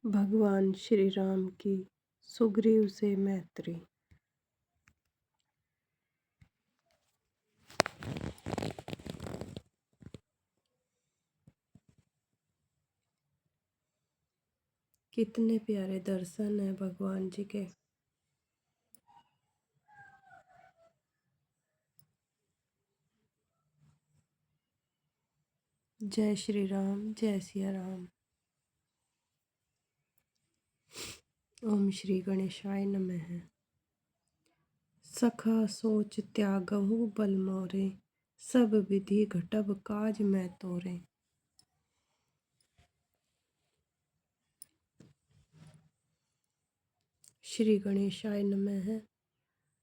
भगवान श्री राम की सुग्रीव से मैत्री। कितने प्यारे दर्शन हैं भगवान जी के। जय श्री राम, जय सिया राम। ओम श्री गणेशाय नमः। सखा सोच त्यागहु बल मोरे, सब विधि घटब काज मैं तोरे। श्री गणेशाय नमः।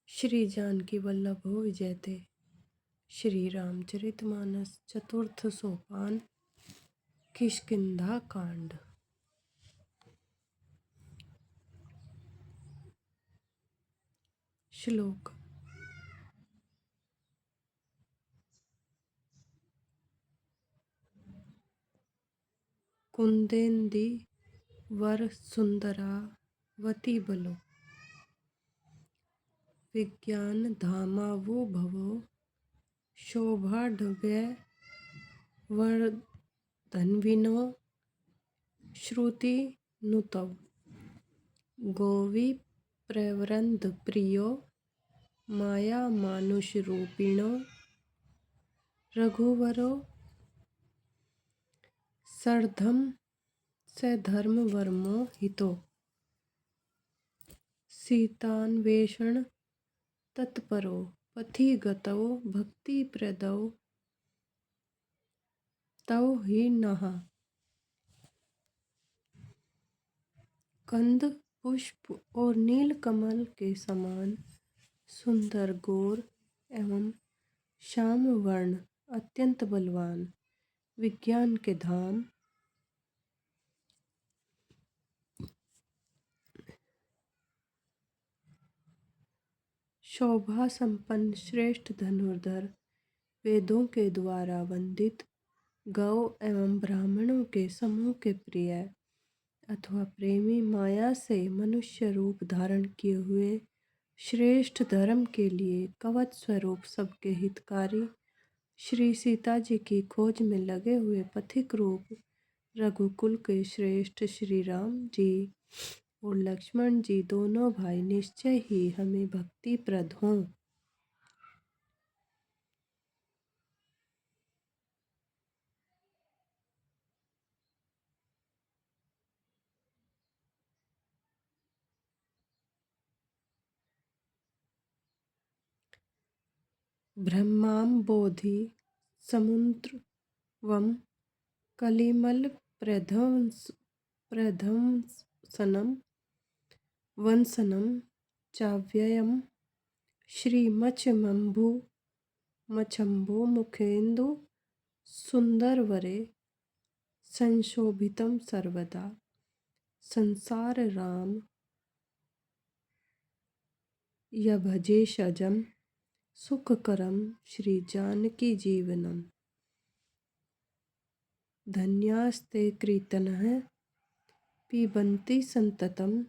श्री जानकी वल्लभ हो विजयते। श्री रामचरितमानस चतुर्थ सोपान। किष्किंधा कांड। श्लोक। कुंदेंदी वर सुंदरावती बलो, विज्ञान धामावो भवो, शोभाढव्य वर्धन्विनो श्रुति नुतौ, गोवी प्रवृंद प्रियो माया मानुष रूपिणो, रघुवरो सर्धम से धर्म वर्मो हितो, सीतान्वेषण तत्परो पथि गतौ, भक्ति प्रदौ तौ ही नः। कंद पुष्प और नील कमल के समान सुंदर गोर एवं श्याम वर्ण, अत्यंत बलवान, विज्ञान के धाम, शोभा संपन्न श्रेष्ठ धनुर्धर, वेदों के द्वारा वंदित, गौ एवं ब्राह्मणों के समूह के प्रिय अथवा प्रेमी, माया से मनुष्य रूप धारण किए हुए, श्रेष्ठ धर्म के लिए कवच स्वरूप सबके हितकारी, श्री सीता जी की खोज में लगे हुए पथिक रूप रघुकुल के श्रेष्ठ श्री राम जी और लक्ष्मण जी दोनों भाई निश्चय ही हमें भक्ति प्रद हों। ब्रह्माम्बोधि समुद्रवम कलिमल प्रध्वंसनम वंसनम चाव्ययम श्रीमच्छम्भु मुखेन्दु सुंदरवरे संशोभितम सर्वदा, संसार राम यभजेशजम सुखकरम श्री जानकी जीवनम। धन्यास्ते कीर्तनः पिबन्ति संततम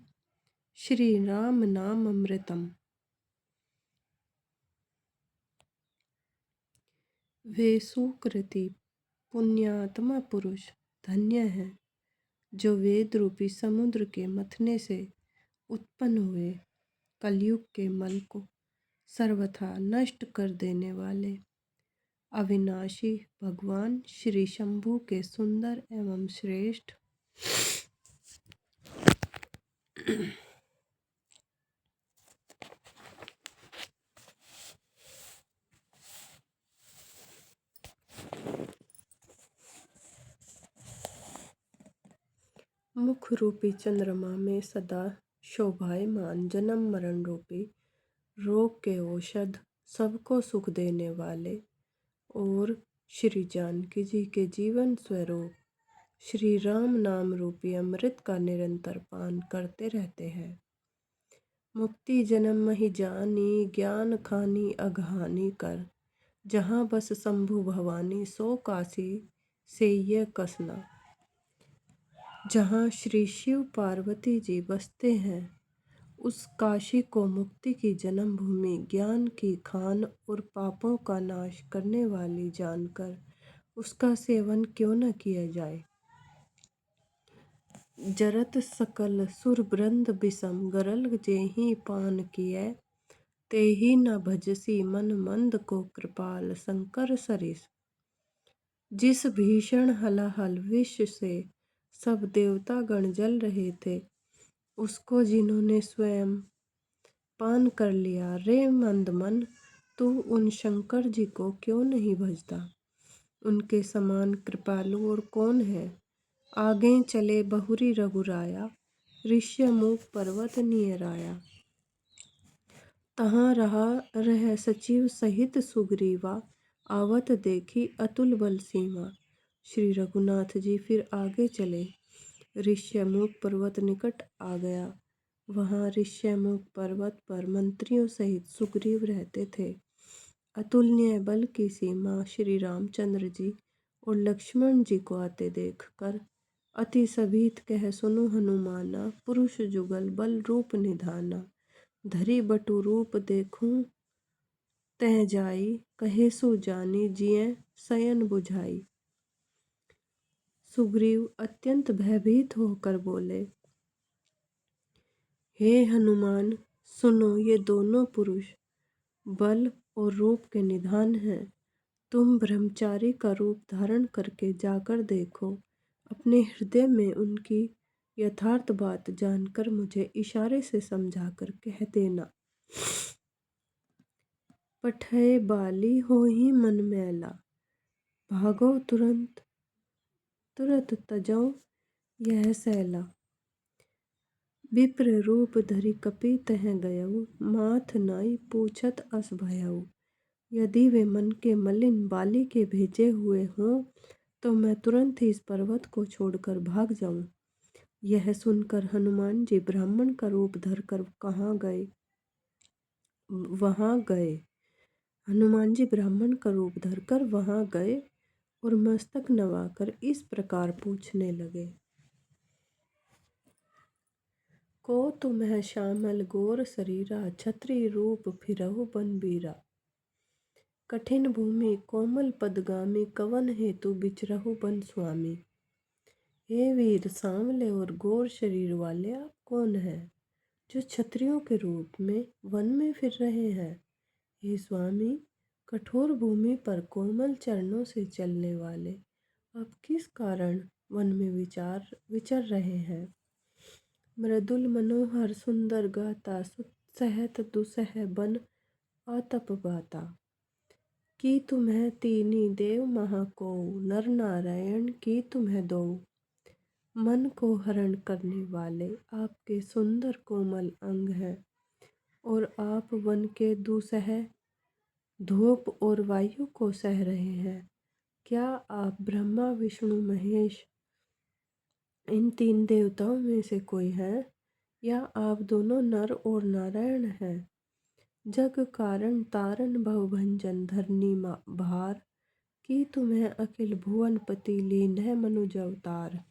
श्री राम नाम अमृतम। वे सुकृति पुण्यात्मा पुरुष धन्य है जो वेद रूपी समुद्र के मथने से उत्पन्न हुए कलयुग के मल को सर्वथा नष्ट कर देने वाले अविनाशी भगवान श्री शंभु के सुंदर एवं श्रेष्ठ मुख रूपी चंद्रमा में सदा शोभायमान जन्म मरण रूपी रोग के औषध, सबको सुख देने वाले और श्री जानकी जी के जीवन स्वरूप श्री राम नाम रूपी अमृत का निरंतर पान करते रहते हैं। मुक्ति जन्म ही जानी, ज्ञान खानी अघहानी कर, जहाँ बस शंभु भवानी सो काशी से ये कसना। जहाँ श्री शिव पार्वती जी बसते हैं, उस काशी को मुक्ति की जन्मभूमि, ज्ञान की खान और पापों का नाश करने वाली जानकर उसका सेवन क्यों न किया जाए। जरत सकल सुर वृंद बिसम गरल जेहि पान किए, तेहि न भजसी मन मंद को कृपाल शंकर सरिस। जिस भीषण हलाहल विष से सब देवता गण जल रहे थे, उसको जिन्होंने स्वयं पान कर लिया, रे मंद मन, तू उन शंकर जी को क्यों नहीं भजता। उनके समान कृपालु और कौन है। आगे चले बहुरी रघुराया, ऋष्यमुख पर्वत नियराया। तहाँ रहा रह सचिव सहित सुग्रीवा, आवत देखी अतुल बल सीमा। श्री रघुनाथ जी फिर आगे चले। ऋष्यमुख पर्वत निकट आ गया। वहाँ ऋष्यमुख पर्वत पर मंत्रियों सहित सुग्रीव रहते थे। अतुलनीय बल की सीमा श्री रामचंद्र जी और लक्ष्मण जी को आते देखकर अति सभीत कह, सुनो हनुमाना, पुरुष जुगल बल रूप निधाना। धरी बटु रूप देखूं तह जाई, कहे सो जानी जिय शयन बुझाई। सुग्रीव अत्यंत भयभीत होकर बोले, हे हनुमान, सुनो, ये दोनों पुरुष बल और रूप के निधान हैं। तुम ब्रह्मचारी का रूप धारण करके जाकर देखो। अपने हृदय में उनकी यथार्थ बात जानकर मुझे इशारे से समझाकर कह देना। पठय बाली होहि मन मैला, भागो तुरंत तुरत तजौ यह सैला। विप्र रूप धरि कपि तह गयउ, माथ नाई पूछत अस भयउ। यदि वे मन के मलिन बाली के भेजे हुए हों, तो मैं तुरंत ही इस पर्वत को छोड़कर भाग जाऊं। यह सुनकर हनुमान जी ब्राह्मण का रूप धरकर वहां गए। हनुमान जी ब्राह्मण का रूप धरकर वहां गए और मस्तक नवाकर इस प्रकार पूछने लगे। को तुम्हें श्यामल गोर शरीरा, छत्री रूप फिरहु बनबीरा। कठिन भूमि कोमल पदगामी, कवन हेतु बिचरहु बन स्वामी। हे वीर सांवले और गोर शरीर वाले, आप कौन हैं जो क्षत्रियों के रूप में वन में फिर रहे हैं। हे स्वामी, कठोर भूमि पर कोमल चरणों से चलने वाले आप किस कारण वन में विचर रहे हैं। मृदुल मनोहर सुंदर गाता, सहत दुसह बन आतप बाता। की तुम्हें तीनी देव महाकोउ, नर नारायण की तुम्हें दो। मन को हरण करने वाले आपके सुंदर कोमल अंग हैं और आप वन के दुसह धूप और वायु को सह रहे हैं। क्या आप ब्रह्मा विष्णु महेश इन तीन देवताओं में से कोई हैं, या आप दोनों नर और नारायण हैं। जग कारण तारण भवभंजन धरनी भार, की तुम्हें अखिल भुवन पति लीन है मनुज अवतार।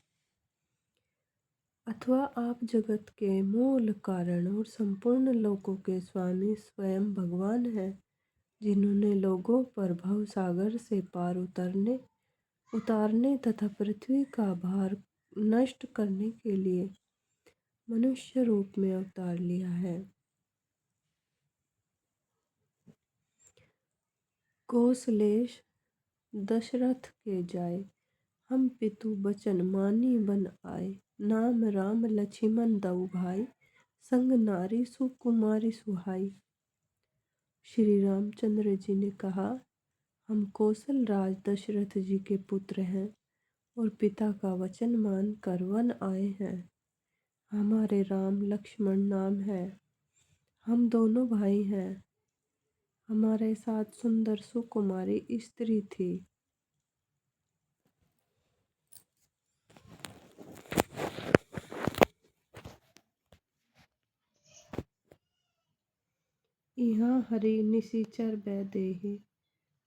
अथवा आप जगत के मूल कारण और संपूर्ण लोकों के स्वामी स्वयं भगवान हैं, जिन्होंने लोगों पर भव सागर से पार उतारने तथा पृथ्वी का भार नष्ट करने के लिए मनुष्य रूप में अवतार लिया है। कौशलेश दशरथ के जाए, हम पितु बचन मानी बन आए। नाम राम लक्ष्मण दऊ भाई, संग नारी सुकुमारी सुहाई। श्री रामचंद्र जी ने कहा, हम कौशल राज दशरथ जी के पुत्र हैं और पिता का वचन मान कर वन आए हैं। हमारे राम लक्ष्मण नाम है। हम दोनों भाई हैं। हमारे साथ सुंदर सुकुमारी स्त्री थी। यहाँ हरि निशिचर बैदेहि,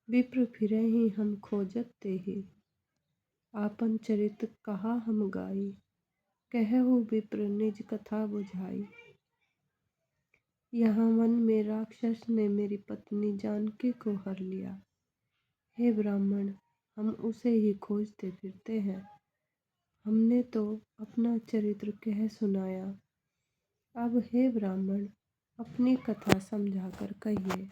विप्र फिरहि हम खोजत तेहि। आपन चरित कहा हम गाई, कहु विप्र निज कथा बुझाई। यहाँ वन में राक्षस ने मेरी पत्नी जानकी को हर लिया। हे ब्राह्मण, हम उसे ही खोजते फिरते हैं। हमने तो अपना चरित्र कह सुनाया। अब हे ब्राह्मण, अपनी कथा समझाकर कहिए।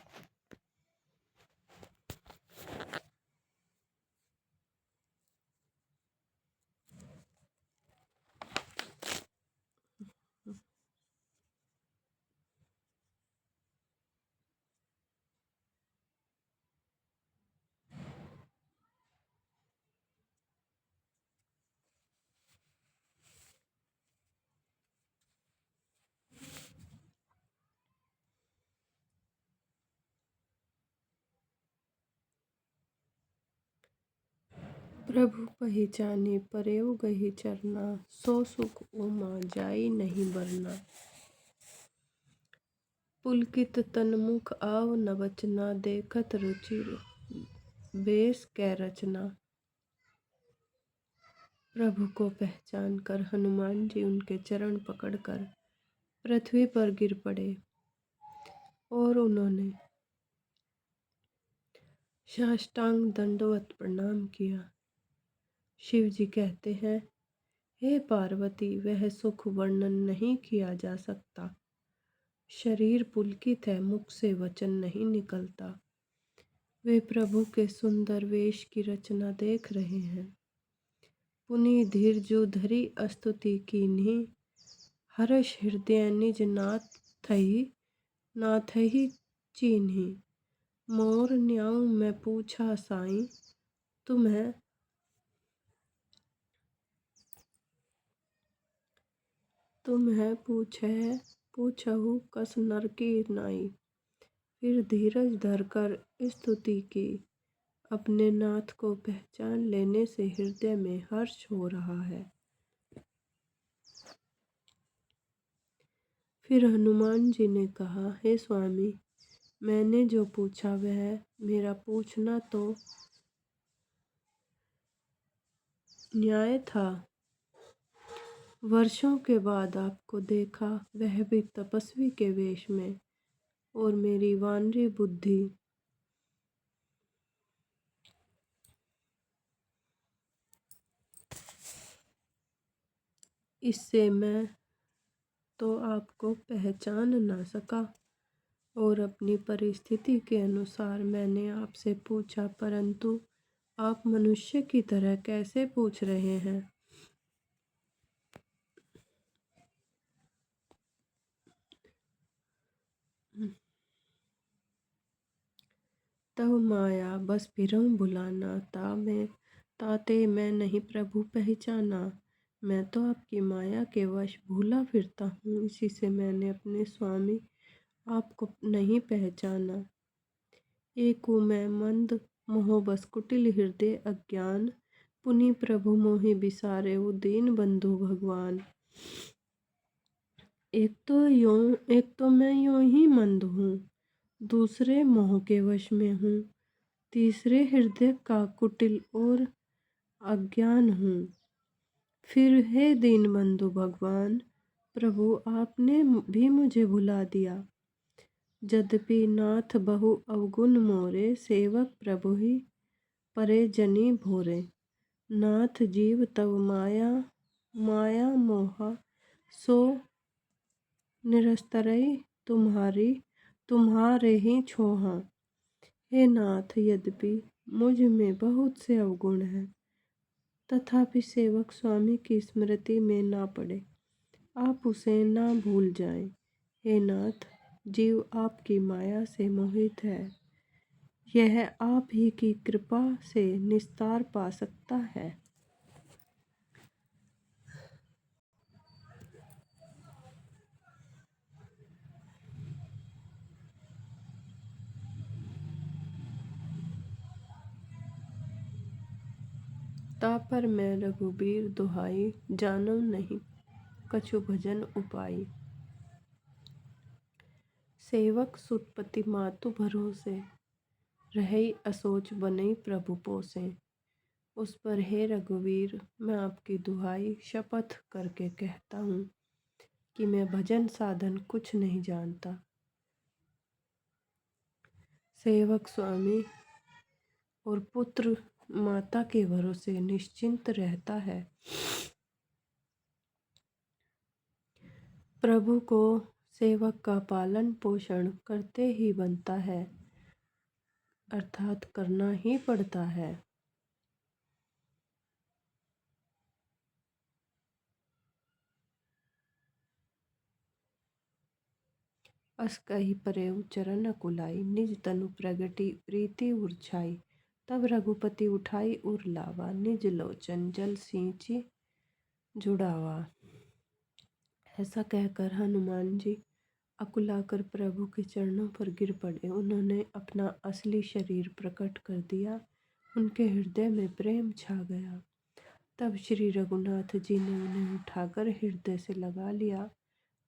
प्रभु पहिचाने परेव गही चरना, सो सुख उमा जाई नहीं बरना। पुलकित तन मुख आव न बचना, देखत रुचि बेस कै रचना। प्रभु को पहचान कर हनुमान जी उनके चरण पकड़कर पृथ्वी पर गिर पड़े और उन्होंने साष्टांग दंडवत प्रणाम किया। शिव जी कहते हैं, हे पार्वती, वह सुख वर्णन नहीं किया जा सकता। शरीर पुलकित है, मुख से वचन नहीं निकलता। वे प्रभु के सुंदर वेश की रचना देख रहे हैं। पुनि धीरजु धरी स्तुति कीन्ही, हर्ष हृदय निज नाथहि चीन्ही। मोर न्याऊ मैं पूछा साई, तुम्हें पूछहु कस नर की नाई। फिर धीरज धरकर स्तुति की। अपने नाथ को पहचान लेने से हृदय में हर्ष हो रहा है। फिर हनुमान जी ने कहा, हे स्वामी, मैंने जो पूछा वह मेरा पूछना तो न्याय था। वर्षों के बाद आपको देखा, वह भी तपस्वी के वेश में, और मेरी वानरी बुद्धि इससे मैं तो आपको पहचान ना सका, और अपनी परिस्थिति के अनुसार मैंने आपसे पूछा, परंतु आप मनुष्य की तरह कैसे पूछ रहे हैं। तब माया बस फिरऊं बुलाना, ताते मैं नहीं प्रभु पहचाना। मैं तो आपकी माया के वश भूला फिरता हूँ, इसी से मैंने अपने स्वामी आपको नहीं पहचाना। एको मैं मंद मोह बस कुटिल हृदय अज्ञान, पुनि प्रभु मोहि बिसारे वो दीन बंधु भगवान। एक तो मैं यूं ही मंद हूँ, दूसरे मोह के वश में हूँ, तीसरे हृदय का कुटिल और अज्ञान हूँ। फिर हे दीन बंधु भगवान, प्रभु आपने भी मुझे भुला दिया। यद्यपि नाथ बहु अवगुण मोरे, सेवक प्रभु ही परे जनी भोरे। नाथ जीव तव माया मोहा, सो निरस्तरई तुम्हारे ही छोहा। हे नाथ, यद्यपि मुझ में बहुत से अवगुण हैं, तथापि सेवक स्वामी की स्मृति में ना पड़े, आप उसे ना भूल जाएं। हे नाथ, जीव आपकी माया से मोहित है, यह आप ही की कृपा से निस्तार पा सकता है। तापर मैं रघुबीर दुहाई, जानऊ नहीं कछु भजन उपाई। सेवक सुतपति मातु भरोसे, रहई असोच बनई प्रभु पोसे। उस पर हे रघुवीर, मैं आपकी दुहाई शपथ करके कहता हूँ कि मैं भजन साधन कुछ नहीं जानता। सेवक स्वामी और पुत्र माता के भरोसे निश्चिंत रहता है। प्रभु को सेवक का पालन पोषण करते ही बनता है, अर्थात करना ही पड़ता है। अस कही परेउ चरण अकुलाई, निज तनु प्रगति प्रीति उर्छाई। तब रघुपति उठाई उर लावा, निज लोचन जल सींची जुड़ावा। ऐसा कहकर हनुमान जी अकुलाकर प्रभु के चरणों पर गिर पड़े। उन्होंने अपना असली शरीर प्रकट कर दिया। उनके हृदय में प्रेम छा गया। तब श्री रघुनाथ जी ने उन्हें उठाकर हृदय से लगा लिया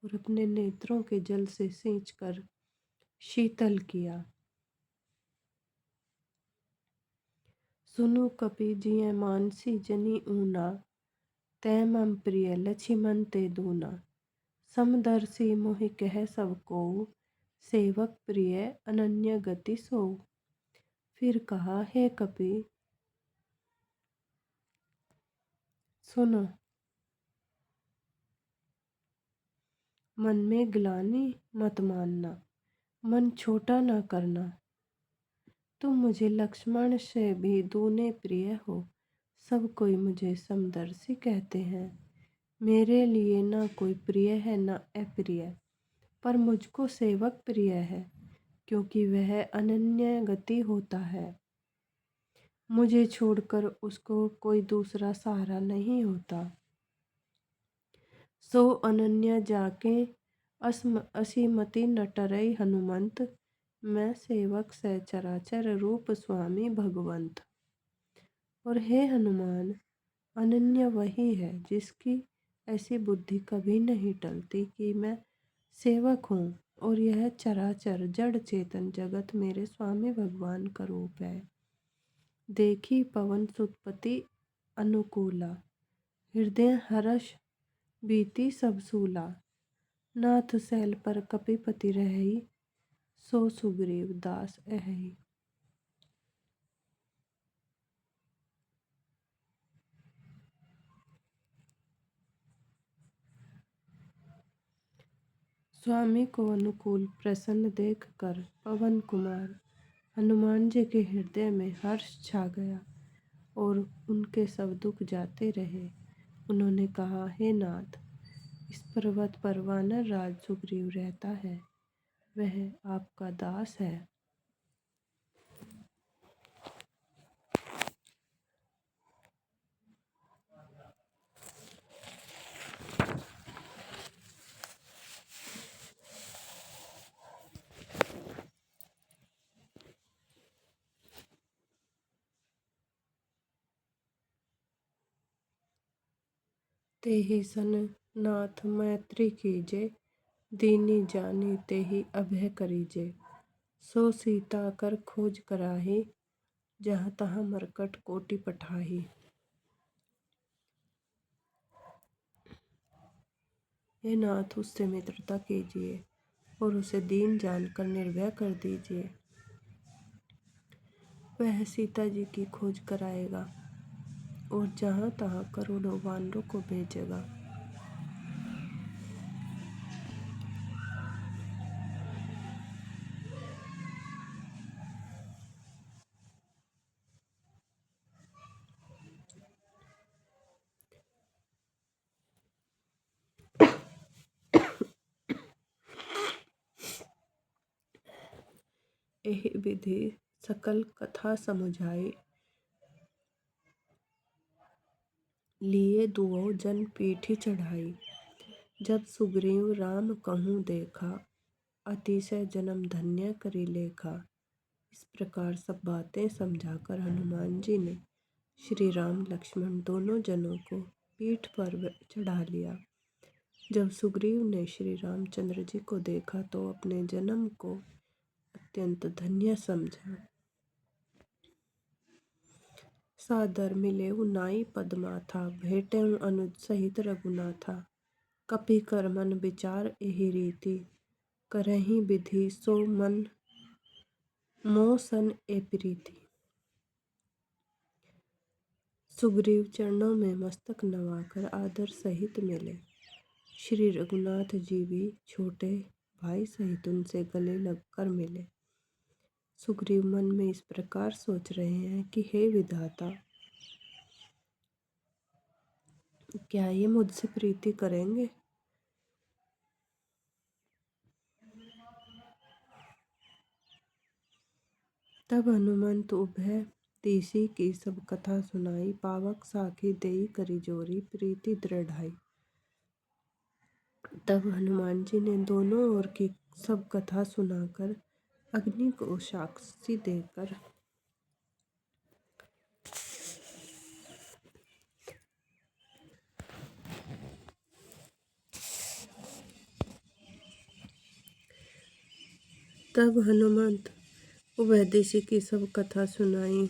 और अपने नेत्रों के जल से सींचकर शीतल किया। सुनु कपि जिय मानसी जनी ऊना, तै मम प्रिय लक्ष्मण ते दूना। समदर्शी मोहि कह सब कोउ, सेवक प्रिय अनन्य गति सोउ। फिर कहा, हे कपि सुनो, मन में ग्लानि मत मानना, मन छोटा न करना। तुम मुझे लक्ष्मण से भी दूने प्रिय हो। सब कोई मुझे समदर्शी कहते हैं। मेरे लिए न कोई प्रिय है न अप्रिय, पर मुझको सेवक प्रिय है, क्योंकि वह अनन्य गति होता है। मुझे छोड़कर उसको कोई दूसरा सहारा नहीं होता। सो अनन्य जाके असीमति न टरई हनुमंत, मैं सेवक से चराचर रूप स्वामी भगवंत। और हे हनुमान, अनन्य वही है जिसकी ऐसी बुद्धि कभी नहीं टलती कि मैं सेवक हूँ और यह चराचर जड़ चेतन जगत मेरे स्वामी भगवान का रूप है। देखी पवन सुतपति अनुकूला, हृदय हर्ष बीती सब सूला। नाथ सैल पर कपिपति रही, सो सुग्रीव दास अहई। स्वामी को अनुकूल प्रसन्न देखकर पवन कुमार हनुमान जी के हृदय में हर्ष छा गया और उनके सब दुख जाते रहे। उन्होंने कहा, हे नाथ, इस पर्वत पर वानर राज सुग्रीव रहता है, वह आपका दास है। तेहि सन नाथ मैत्री कीजे, दीनी जानी तेहि अभय करीजे। सो सीता कर खोज कराही, जहाँ तहाँ मरकट कोटि पठाही। हे नाथ, उससे मित्रता कीजिए और उसे दीन जानकर निर्भय कर दीजिए। वह सीता जी की खोज कराएगा और जहाँ तहाँ करोड़ों वानरों को भेजेगा। एहि विधि सकल कथा समुझाई, लिए दुओ जन पीठी चढ़ाई। जब सुग्रीव राम कहूँ देखा, अतिशय जन्म धन्य करी लेखा। इस प्रकार सब बातें समझाकर हनुमान जी ने श्री राम लक्ष्मण दोनों जनों को पीठ पर चढ़ा लिया। जब सुग्रीव ने श्री रामचंद्र जी को देखा तो अपने जन्म को अत्यंत धन्य समझा। सादर मिले नाई पद्माथा, भेटे अनुज सहित रघुनाथा। कपि कर मन विचार एहि रीति, करहि विधि सो मन मोह सन ए प्रीति। सुग्रीव चरणों में मस्तक नवाकर आदर सहित मिले। श्री रघुनाथ जी भी छोटे भाई सहित उनसे गले लगकर मिले। सुग्रीव मन में इस प्रकार सोच रहे हैं कि हे विधाता, क्या ये मुझसे प्रीति करेंगे? तब हनुमंत उभय तीसी की सब कथा सुनाई, पावक साखी देई करी जोरी, प्रीति दृढ़ाई। तब हनुमान जी ने दोनों ओर की सब कथा सुनाकर, अग्नि को साक्षी देकर, तब हनुमंत उभयदिशी की सब कथा सुनाई,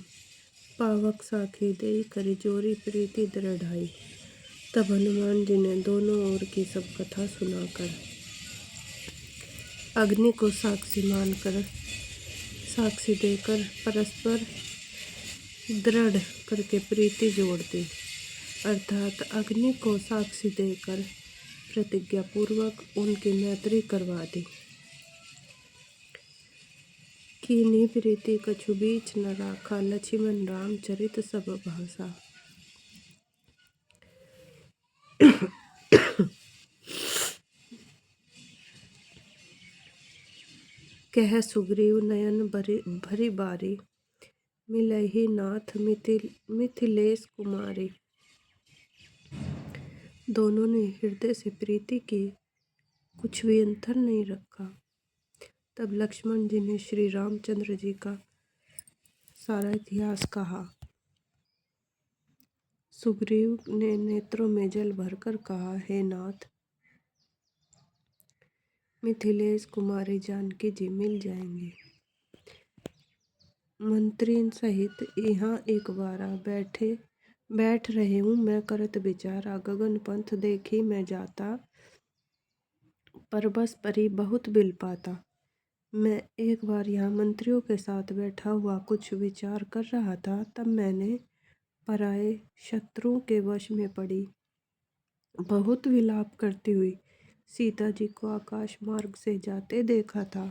पावक साखी देई करी जोरी, प्रीति दृढ़ाई। तब हनुमान जी ने दोनों ओर की सब कथा सुनाकर, अग्नि को साक्षी मानकर, साक्षी देकर परस्पर दृढ़ करके प्रीति जोड़ दी। अर्थात अग्नि को साक्षी देकर प्रतिज्ञा पूर्वक उनकी मैत्री करवा दी। कीन्ही प्रीति कछु बीच न राखा, लक्ष्मण राम चरित सब भाषा। कह सुग्रीव नयन भरी बारी, मिलहि नाथ मिथिलेश कुमारी। दोनों ने हृदय से प्रीति की, कुछ भी अंतर नहीं रखा। तब लक्ष्मण जी ने श्री रामचंद्र जी का सारा इतिहास कहा। सुग्रीव ने नेत्रों में जल भरकर कहा, हे नाथ, मिथिलेश कुमारी जानकी जी मिल जाएंगे। मंत्री सहित यहाँ एक बारा बैठ रहे हूँ मैं करत विचारा, गगन पंथ देखी मैं जाता, पर बस परी बहुत बिल पाता। मैं एक बार यहाँ मंत्रियों के साथ बैठा हुआ कुछ विचार कर रहा था, तब मैंने पराए शत्रुओं के वश में पड़ी बहुत विलाप करती हुई सीता जी को आकाश मार्ग से जाते देखा था।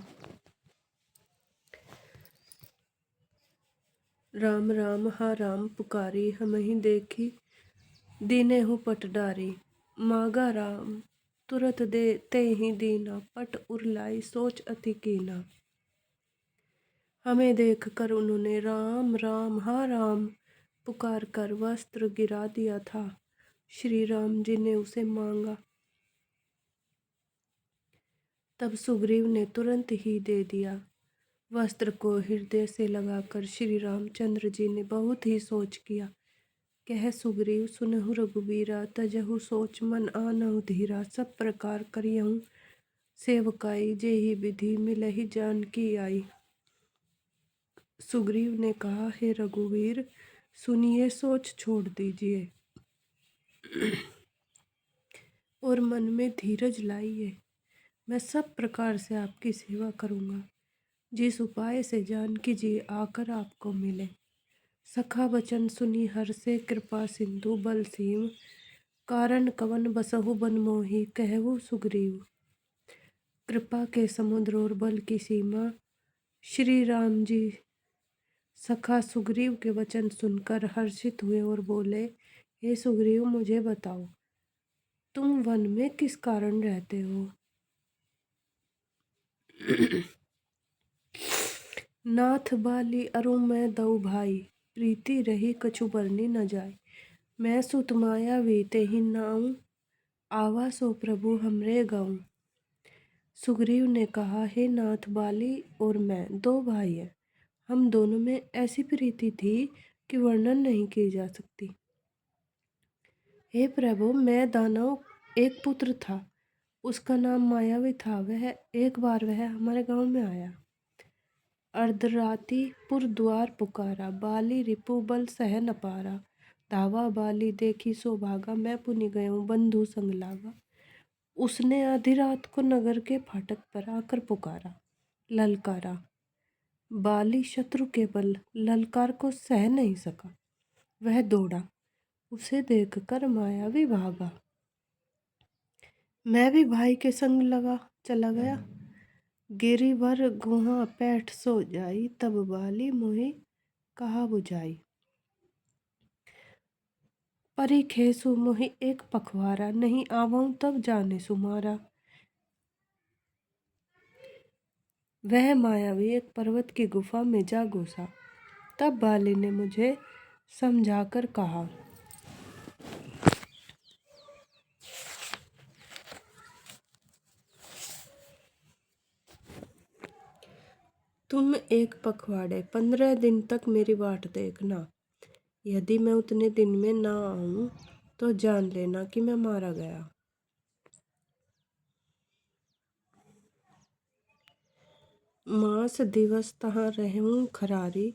राम राम हा राम पुकारी, हमहि देखी दीने हूँ पट डारी। मागा राम तुरत दे ते ही दीना, पट उरलाई सोच अति कीना। हमें देख कर उन्होंने राम राम हा राम पुकार कर वस्त्र गिरा दिया था। श्री राम जी ने उसे मांगा, तब सुग्रीव ने तुरंत ही दे दिया। वस्त्र को हृदय से लगाकर श्री रामचंद्र जी ने बहुत ही सोच किया। कह सुग्रीव सुनहु रघुबीरा, तजहु सोच मन आनहु धीरा। सब प्रकार करियहु सेवकाई, जेहि विधि मिलहि जानकी आई। सुग्रीव ने कहा, हे रघुवीर, सुनिए सोच छोड़ दीजिए और मन में धीरज लाइए। मैं सब प्रकार से आपकी सेवा करूँगा, जिस उपाय से जानकी जी आकर आपको मिले। सखा वचन सुनी हर्षे, कृपा सिंधु बल सीम। कारण कवन बसहु बन मोही, कहहु सुग्रीव। कृपा के समुद्र और बल की सीमा। श्री राम जी सखा सुग्रीव के वचन सुनकर हर्षित हुए और बोले, हे सुग्रीव, मुझे बताओ, तुम वन में किस कारण रहते हो? नाथ बाली अरु मैं दऊ भाई, प्रीति रही कछु बरनी न जाय। मैं सुत माया वीते ही नाऊं, आवा सो प्रभु हमरे गाऊं। सुग्रीव ने कहा, हे नाथ, बाली और मैं दो भाई हैं। हम दोनों में ऐसी प्रीति थी कि वर्णन नहीं की जा सकती। हे प्रभु, मैं दानव एक पुत्र था, उसका नाम मायावी था। वह एक बार हमारे गांव में आया। अर्धराति पुर द्वार पुकारा, बाली रिपु बल सह न पारा। धावा बाली देखी सो भागा, मैं पुनि गयूं बंधु संग लागा। उसने आधी रात को नगर के फाटक पर आकर पुकारा, ललकारा। बाली शत्रु के बल ललकार को सह नहीं सका, वह दौड़ा, उसे देखकर मायावी भागा। मैं भी भाई के संग लगा चला गया, गिरिवर गुहा पैठ सो जाई। तब बाली मोहि कहा बुझाई, परी खेसु मोहि एक पखवारा। नहीं आवऊं तब जाने सुमारा। वह मायावी एक पर्वत की गुफा में जा घुसा। तब बाली ने मुझे समझाकर कहा, तुम एक पखवाड़े 15 दिन तक मेरी बाट देखना। यदि मैं उतने दिन में ना आऊं तो जान लेना कि मैं मारा गया। मास दिवस तहाँ रहूं खरारी,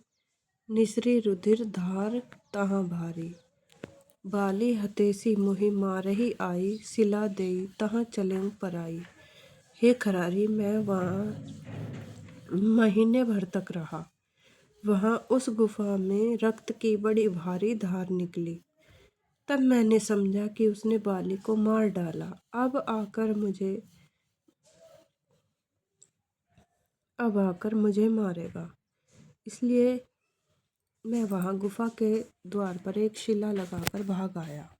निसरी रुधिर धार तहाँ भारी। बाली हतेसी मोहि मारही आई, सिला देई तहाँ चलें पराई। हे खरारी, मैं वहाँ महीने भर तक रहा। वहाँ उस गुफा में रक्त की बड़ी भारी धार निकली। तब मैंने समझा कि उसने बाली को मार डाला। अब आकर मुझे मारेगा। इसलिए मैं वहाँ गुफा के द्वार पर एक शिला लगाकर भाग आया।